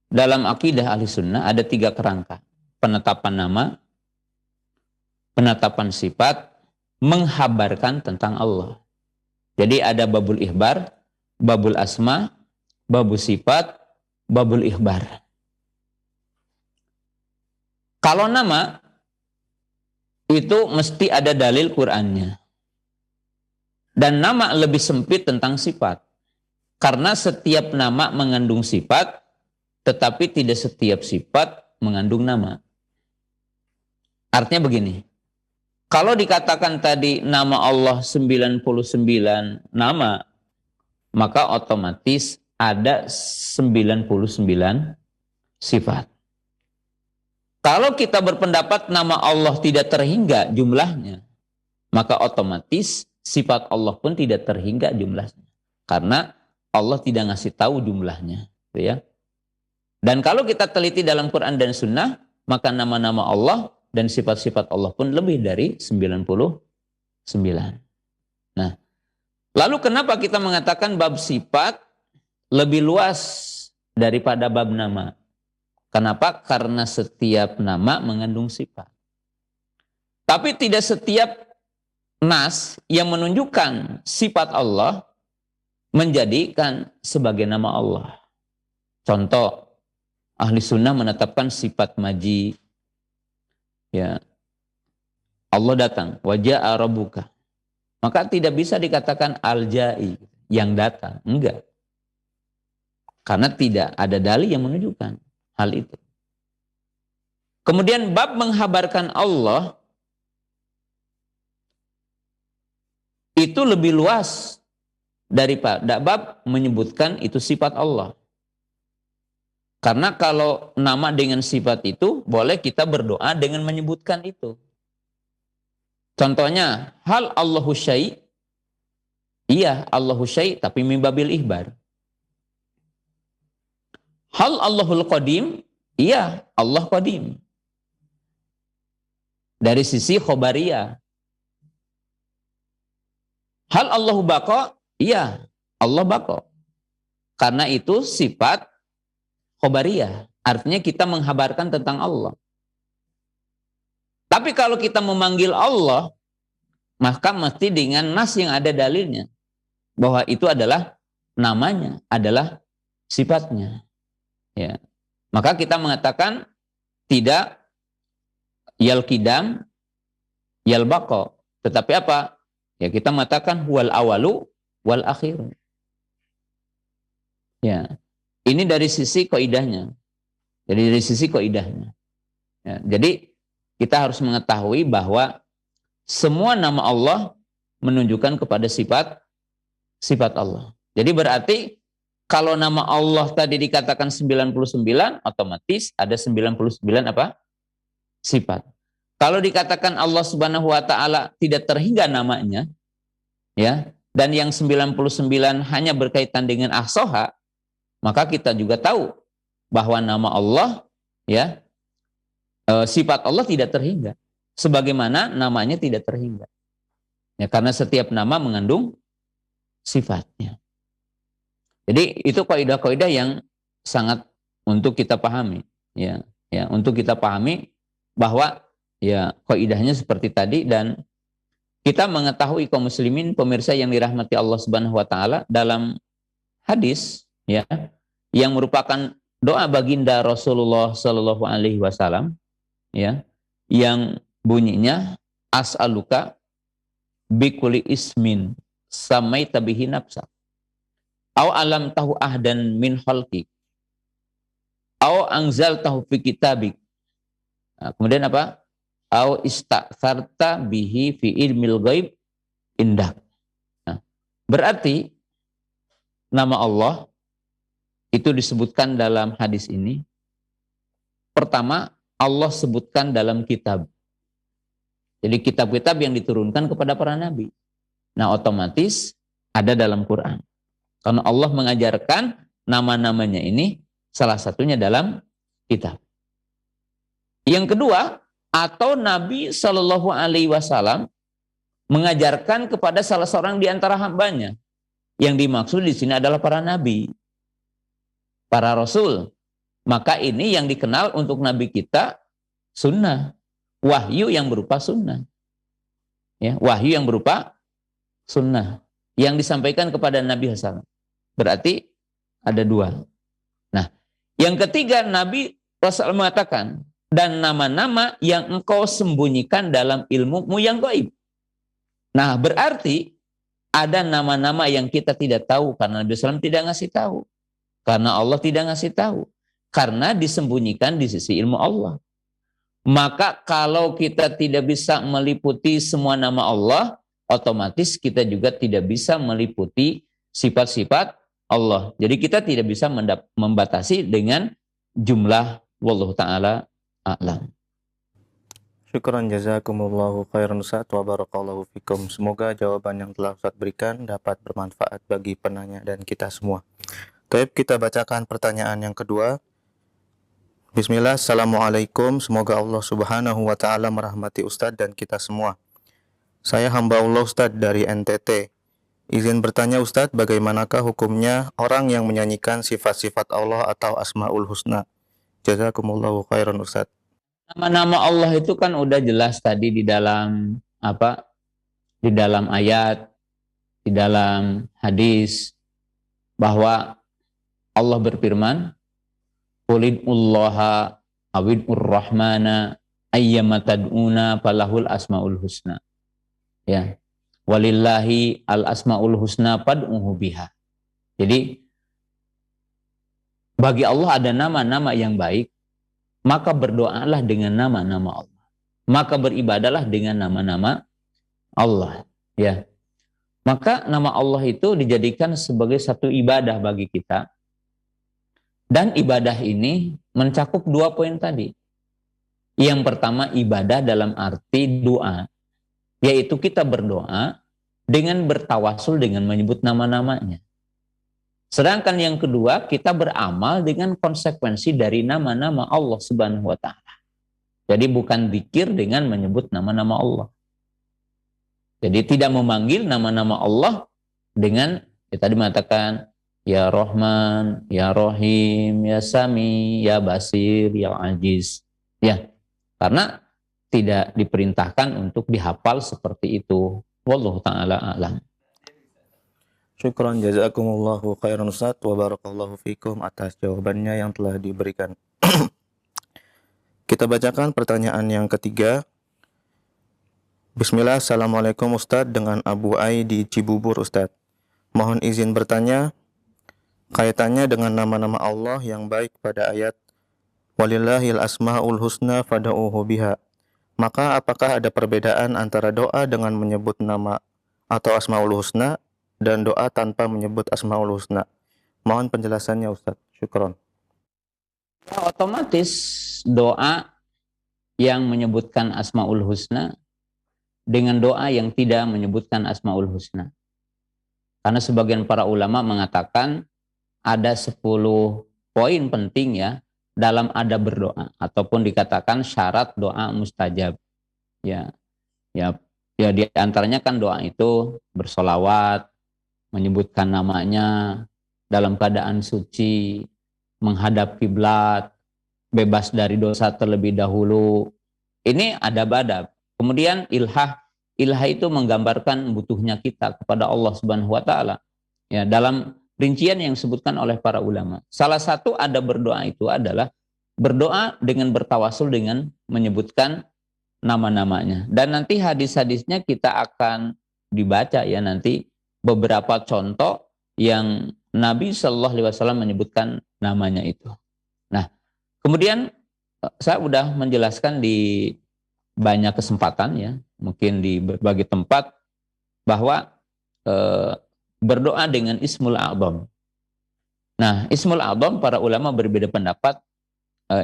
dalam akidah ahli sunnah ada 3 kerangka. Penetapan nama, penetapan sifat, menghabarkan tentang Allah. Jadi ada babul ihbar, babul asma, babul sifat, babul ihbar. Kalau nama, itu mesti ada dalil Qur'annya. Dan nama lebih sempit tentang sifat. Karena setiap nama mengandung sifat, tetapi tidak setiap sifat mengandung nama. Artinya begini, kalau dikatakan tadi nama Allah 99 nama, maka otomatis ada 99 sifat. Kalau kita berpendapat nama Allah tidak terhingga jumlahnya, maka otomatis sifat Allah pun tidak terhingga jumlahnya. Karena Allah tidak ngasih tahu jumlahnya. Gitu ya. Dan kalau kita teliti dalam Quran dan Sunnah, maka nama-nama Allah dan sifat-sifat Allah pun lebih dari 99. Nah, lalu kenapa kita mengatakan bab sifat lebih luas daripada bab nama? Kenapa? Karena setiap nama mengandung sifat. Tapi tidak setiap nas yang menunjukkan sifat Allah menjadikan sebagai nama Allah. Contoh, ahli sunnah menetapkan sifat maji. Ya, Allah datang, waja'a rabbuka. Maka tidak bisa dikatakan al-ja'i, yang datang. Enggak. Karena tidak ada dalil yang menunjukkan hal itu. Kemudian bab menghabarkan Allah itu lebih luas daripada bab menyebutkan itu sifat Allah. Karena kalau nama dengan sifat itu, boleh kita berdoa dengan menyebutkan itu. Contohnya, hal Allahu syai', iya Allahu syai' tapi min babil ihbar. Hal Allahul qadim, iya Allah qadim. Dari sisi khobariyah. Hal Allahu baqa, iya Allah baqa. Karena itu sifat khobariyah. Artinya kita menghabarkan tentang Allah. Tapi kalau kita memanggil Allah, maka mesti dengan nas yang ada dalilnya. Bahwa itu adalah namanya, adalah sifatnya. Ya. Maka kita mengatakan tidak yal kidam, yal baqa. Tetapi apa? Ya kita mengatakan wal awalu wal akhiru. Ya. Ini dari sisi kaidahnya. Jadi dari sisi kaidahnya. Ya. Jadi kita harus mengetahui bahwa semua nama Allah menunjukkan kepada sifat Allah. Jadi berarti kalau nama Allah tadi dikatakan 99, otomatis ada 99 apa? Sifat. Kalau dikatakan Allah Subhanahu wa taala tidak terhingga namanya, ya, dan yang 99 hanya berkaitan dengan ahsoha, maka kita juga tahu bahwa nama Allah, ya, sifat Allah tidak terhingga. Sebagaimana namanya tidak terhingga. Ya, karena setiap nama mengandung sifatnya. Jadi itu kaidah-kaidah yang sangat untuk kita pahami, ya, ya, untuk kita pahami bahwa ya kaidahnya seperti tadi, dan kita mengetahui kaum muslimin pemirsa yang dirahmati Allah Subhanahu wa taala dalam hadis, ya, yang merupakan doa baginda Rasulullah Shallallahu Alaihi Wasallam, ya, yang bunyinya as'aluka bikuli ismin samai tabihi nafsa, au alam tahu ahdan min khalqik, au angzal tahu fi kitabik. Nah, kemudian apa? Au istaktsarta bihi fi ilmil ghaib indak. Nah, berarti nama Allah itu disebutkan dalam hadis ini. Pertama, Allah sebutkan dalam kitab. Jadi kitab-kitab yang diturunkan kepada para nabi. Nah, otomatis ada dalam Quran. Karena Allah mengajarkan nama-namanya ini salah satunya dalam kitab. Yang kedua, atau Nabi Shallallahu Alaihi Wasallam mengajarkan kepada salah seorang di antara hambanya. Yang dimaksud di sini adalah para nabi, para rasul. Maka ini yang dikenal untuk nabi kita sunnah, wahyu yang berupa sunnah. Ya, wahyu yang berupa sunnah yang disampaikan kepada Nabi SAW. Berarti ada dua. Nah, yang ketiga Nabi Rasul mengatakan, dan nama-nama yang engkau sembunyikan dalam ilmumu yang gaib. Nah, berarti ada nama-nama yang kita tidak tahu karena Nabi SAW tidak ngasih tahu. Karena Allah tidak ngasih tahu. Karena disembunyikan di sisi ilmu Allah. Maka kalau kita tidak bisa meliputi semua nama Allah, otomatis kita juga tidak bisa meliputi sifat-sifat Allah. Jadi kita tidak bisa membatasi dengan jumlah. Wallahu ta'ala a'lam. Syukran jazakumullahu khairan Ustaz wa barakallahu fikum. Semoga jawaban yang telah Ustaz berikan dapat bermanfaat bagi penanya dan kita semua. Baik, kita bacakan pertanyaan yang kedua. Bismillah, Assalamualaikum. Semoga Allah Subhanahu wa Ta'ala merahmati Ustaz dan kita semua. Saya hamba Allah Ustaz dari NTT. Izin bertanya Ustaz, bagaimanakah hukumnya orang yang menyanyikan sifat-sifat Allah atau Asmaul Husna? Jazakumullahu khairan Ustaz. Nama-nama Allah itu kan udah jelas tadi di dalam apa? Di dalam ayat, di dalam hadis bahwa Allah berfirman, Qulid'ullaha awid'ur rahmana ayyama tad'una falahul asmaul husna. Ya. Walillahi al asmaul husna fad'uhu biha. Jadi bagi Allah ada nama-nama yang baik, maka berdoalah dengan nama-nama Allah. Maka beribadalah dengan nama-nama Allah. Ya. Maka nama Allah itu dijadikan sebagai satu ibadah bagi kita. Dan ibadah ini mencakup dua poin tadi. Yang pertama ibadah dalam arti doa. Yaitu kita berdoa dengan bertawasul dengan menyebut nama-namanya. Sedangkan yang kedua, kita beramal dengan konsekuensi dari nama-nama Allah Subhanahu wa Ta'ala. Jadi bukan zikir dengan menyebut nama-nama Allah. Jadi tidak memanggil nama-nama Allah dengan tadi mengatakan Ya Rahman, Ya Rahim, Ya Sami, Ya Basir, Ya Aziz. Ya, karena tidak diperintahkan untuk dihafal seperti itu. Wallahu ta'ala a'lam. Syukran jazakumullahu khairan Ustaz wa barakallahu fikum atas jawabannya yang telah diberikan. Kita bacakan pertanyaan yang ketiga. Bismillah, Assalamualaikum Ustaz, dengan Abu Ai di Cibubur Ustaz. Mohon izin bertanya, kaitannya dengan nama-nama Allah yang baik pada ayat Walillahil asma'ul husna fada'uhu biha. Maka apakah ada perbedaan antara doa dengan menyebut nama atau asma'ul husna dan doa tanpa menyebut Asmaul Husna? Mohon penjelasannya Ustaz. Syukron. Ya, otomatis doa yang menyebutkan Asmaul Husna dengan doa yang tidak menyebutkan Asmaul Husna. Karena sebagian para ulama mengatakan ada 10 poin penting ya dalam adab berdoa ataupun dikatakan syarat doa mustajab. Ya di antaranya kan doa itu bersolawat, menyebutkan namanya dalam keadaan suci, menghadap kiblat, bebas dari dosa terlebih dahulu. Ini adab-adab. Kemudian ilhah itu menggambarkan butuhnya kita kepada Allah Subhanahu wa Ta'ala. Ya, dalam rincian yang disebutkan oleh para ulama. Salah satu ada berdoa itu adalah berdoa dengan bertawasul dengan menyebutkan nama-namanya. Dan nanti hadis-hadisnya kita akan dibaca ya nanti beberapa contoh yang Nabi Shallallahu Alaihi Wasallam menyebutkan namanya itu. Nah, kemudian saya sudah menjelaskan di banyak kesempatan ya, mungkin di berbagai tempat bahwa berdoa dengan Ismul A'zam. Nah, Ismul A'zam para ulama berbeda pendapat.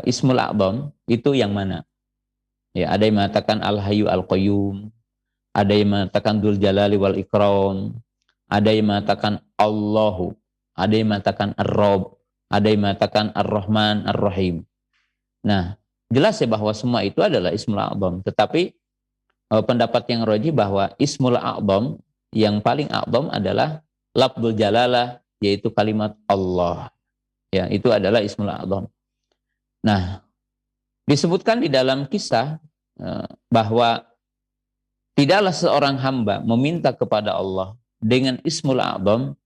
Ismul A'zam itu yang mana? Ya, ada yang mengatakan Al-Hayyu Al-Qayyum, ada yang mengatakan Dzul Jalali wal Ikram, ada yang mengatakan Allahu, ada yang mengatakan Ar-Rabb, ada yang mengatakan Ar-Rahman Ar-Rahim. Nah, jelas ya bahwa semua itu adalah Ismul A'zam, tetapi pendapat yang rajih bahwa Ismul A'zam yang paling a'zam adalah lafdzul jalalah, yaitu kalimat Allah. Ya, itu adalah Ismul A'zam. Nah, disebutkan di dalam kisah bahwa tidaklah seorang hamba meminta kepada Allah dengan Ismul A'zam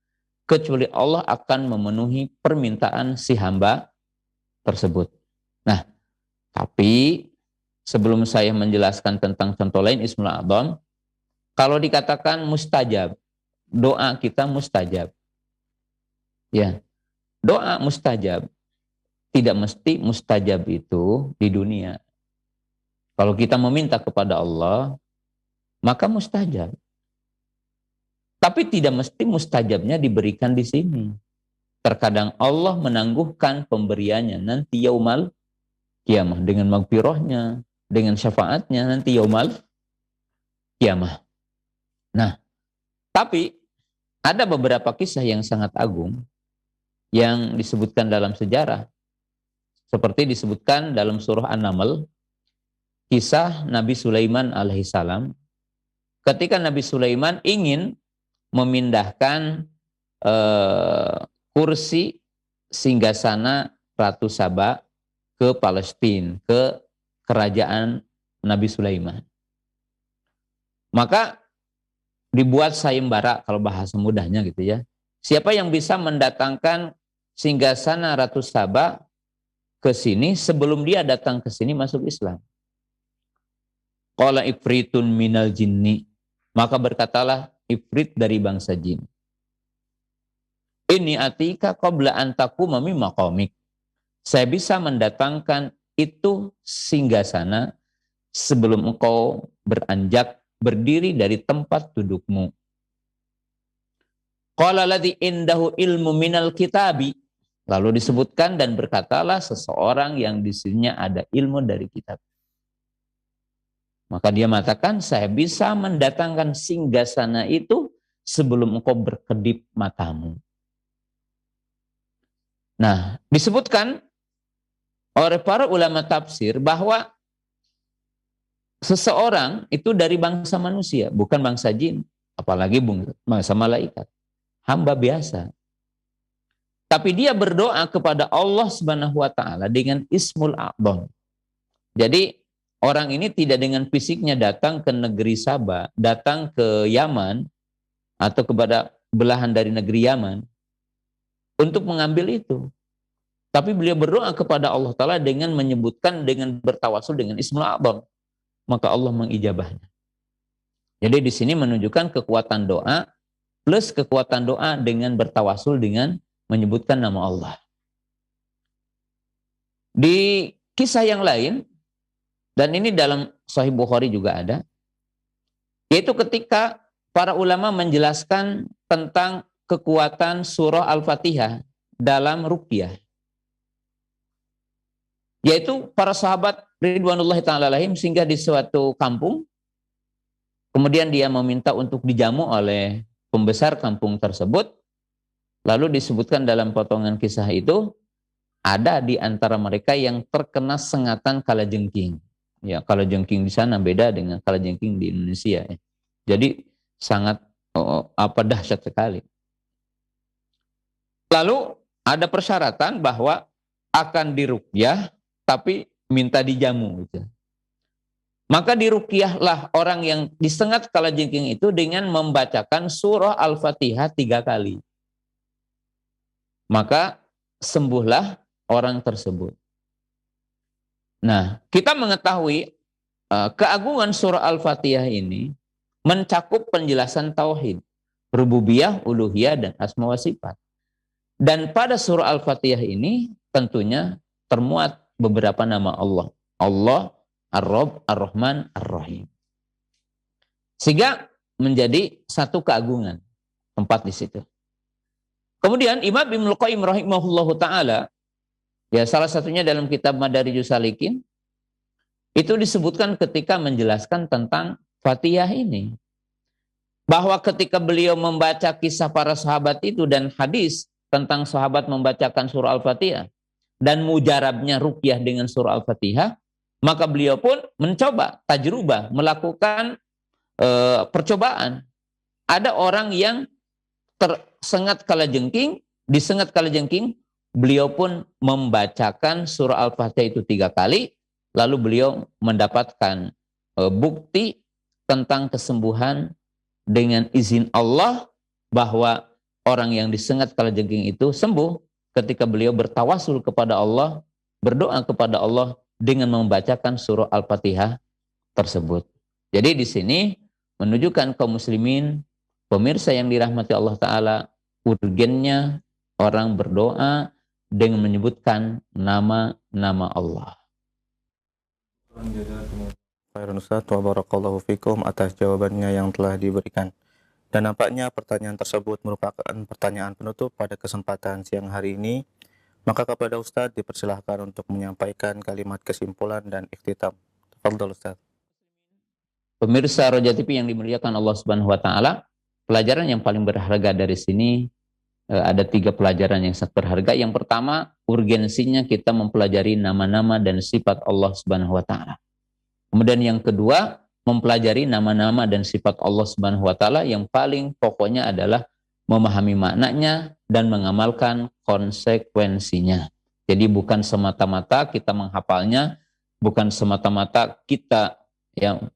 kecuali Allah akan memenuhi permintaan si hamba tersebut. Nah, tapi sebelum saya menjelaskan tentang contoh lain Ismul A'zam, kalau dikatakan mustajab, doa kita mustajab. Ya, doa mustajab. Tidak mesti mustajab itu di dunia. Kalau kita meminta kepada Allah, maka mustajab. Tapi tidak mesti mustajabnya diberikan di sini. Terkadang Allah menangguhkan pemberiannya nanti yaumal kiamah dengan magfirahnya, dengan syafaatnya nanti yaumal kiamah. Nah, tapi ada beberapa kisah yang sangat agung yang disebutkan dalam sejarah. Seperti disebutkan dalam surah An-Naml, kisah Nabi Sulaiman alaihissalam. Ketika Nabi Sulaiman ingin memindahkan kursi singgasana Ratu Saba ke Palestina, ke kerajaan Nabi Sulaiman. Maka dibuat sayembara, kalau bahasa mudahnya gitu ya. Siapa yang bisa mendatangkan singgasana Ratu Saba ke sini sebelum dia datang ke sini masuk Islam. Qala ifritun minal jinni, maka berkatalah ifrit dari bangsa jin. Ini atika qabla an taquma min maqamik. Saya bisa mendatangkan itu singgasana sebelum engkau beranjak berdiri dari tempat dudukmu. Qala ladzi indahu ilmu minal kitabi. Lalu disebutkan dan berkatalah seseorang yang di sininya ada ilmu dari kitab. Maka dia mengatakan, saya bisa mendatangkan singgasana itu sebelum engkau berkedip matamu. Nah, disebutkan oleh para ulama tafsir bahwa seseorang itu dari bangsa manusia, bukan bangsa jin, apalagi bangsa malaikat. Hamba biasa. Tapi dia berdoa kepada Allah Subhanahu wa taala dengan Ismul A'zam. Jadi orang ini tidak dengan fisiknya datang ke negeri Saba, datang ke Yaman atau kepada belahan dari negeri Yaman untuk mengambil itu. Tapi beliau berdoa kepada Allah taala dengan menyebutkan, dengan bertawasul dengan Ismul A'zam. Maka Allah mengijabahnya. Jadi di sini menunjukkan kekuatan doa plus kekuatan doa dengan bertawasul dengan menyebutkan nama Allah. Di kisah yang lain, dan ini dalam Sahih Bukhari juga ada, yaitu ketika para ulama menjelaskan tentang kekuatan surah Al-Fatihah dalam ruqyah. Yaitu para sahabat ridwanullahi ta'ala alaihim singgah di suatu kampung, kemudian dia meminta untuk dijamu oleh pembesar kampung tersebut. Lalu disebutkan dalam potongan kisah itu, ada di antara mereka yang terkena sengatan kalajengking. Ya, kalajengking di sana beda dengan kalajengking di Indonesia. Ya. Jadi sangat dahsyat sekali. Lalu ada persyaratan bahwa akan diruqyah tapi minta dijamu. Gitu. Maka diruqyahlah orang yang disengat kalajengking itu dengan membacakan surah Al-Fatihah 3 kali. maka sembuhlah orang tersebut. Nah, kita mengetahui keagungan surah Al-Fatihah ini mencakup penjelasan tauhid, rububiyah, uluhiyah, dan asma wa sifat. Dan pada surah Al-Fatihah ini tentunya termuat beberapa nama Allah. Allah, Ar-Rabb, Ar-Rahman, Ar-Rahim. Sehingga menjadi satu keagungan tempat di situ. Kemudian Imam Ibnul Qayyim rahimahullahu taala, ya salah satunya dalam kitab Madarijus Salikin, itu disebutkan ketika menjelaskan tentang Fatihah ini. Bahwa ketika beliau membaca kisah para sahabat itu dan hadis tentang sahabat membacakan surah Al-Fatihah dan mujarabnya ruqyah dengan surah Al-Fatihah, maka beliau pun mencoba, tajrubah, melakukan percobaan. Ada orang yang tersengat kalajengking, disengat kalajengking, beliau pun membacakan surah Al-Fatihah itu 3 kali, lalu beliau mendapatkan bukti tentang kesembuhan dengan izin Allah, bahwa orang yang disengat kalajengking itu sembuh ketika beliau bertawasul kepada Allah, berdoa kepada Allah dengan membacakan surah Al-Fatihah tersebut. Jadi di sini menunjukkan kaum muslimin, pemirsa yang dirahmati Allah Ta'ala, urgennya orang berdoa dengan menyebutkan nama-nama Allah. Khairun Ustaz wa barakallahu fikum atas jawabannya yang telah diberikan. Dan nampaknya pertanyaan tersebut merupakan pertanyaan penutup pada kesempatan siang hari ini. Maka kepada Ustaz dipersilahkan untuk menyampaikan kalimat kesimpulan dan ikhtitam. Tafadhol Ustaz. Pemirsa Roja TV yang dimuliakan Allah Subhanahu wa taala, pelajaran yang paling berharga dari sini ada 3 pelajaran yang sangat berharga. Yang pertama, urgensinya kita mempelajari nama-nama dan sifat Allah Subhanahu wa taala. Kemudian yang kedua, mempelajari nama-nama dan sifat Allah Subhanahu wa taala yang paling pokoknya adalah memahami maknanya dan mengamalkan konsekuensinya. Jadi bukan semata-mata kita menghafalnya, bukan semata-mata kita yang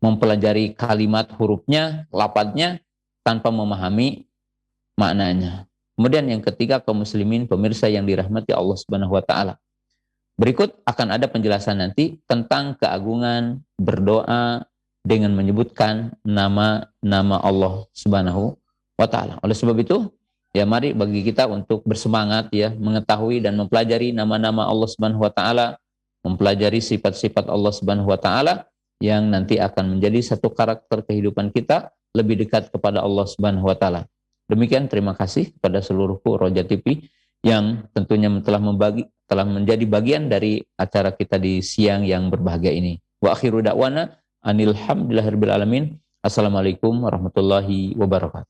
mempelajari kalimat hurufnya, lafadznya tanpa memahami maknanya. Kemudian yang ketiga, kaum muslimin pemirsa yang dirahmati Allah Subhanahu wa taala. Berikut akan ada penjelasan nanti tentang keagungan berdoa dengan menyebutkan nama-nama Allah Subhanahu wa taala. Oleh sebab itu, ya mari bagi kita untuk bersemangat ya mengetahui dan mempelajari nama-nama Allah Subhanahu wa taala, mempelajari sifat-sifat Allah Subhanahu wa taala yang nanti akan menjadi satu karakter kehidupan kita lebih dekat kepada Allah Subhanahu wa taala. Demikian, terima kasih kepada seluruh Roja TV yang tentunya telah menjadi bagian dari acara kita di siang yang berbahagia ini. Wa akhiru da'wana anil hamdulillahirabbil alamin. Assalamualaikum warahmatullahi wabarakatuh.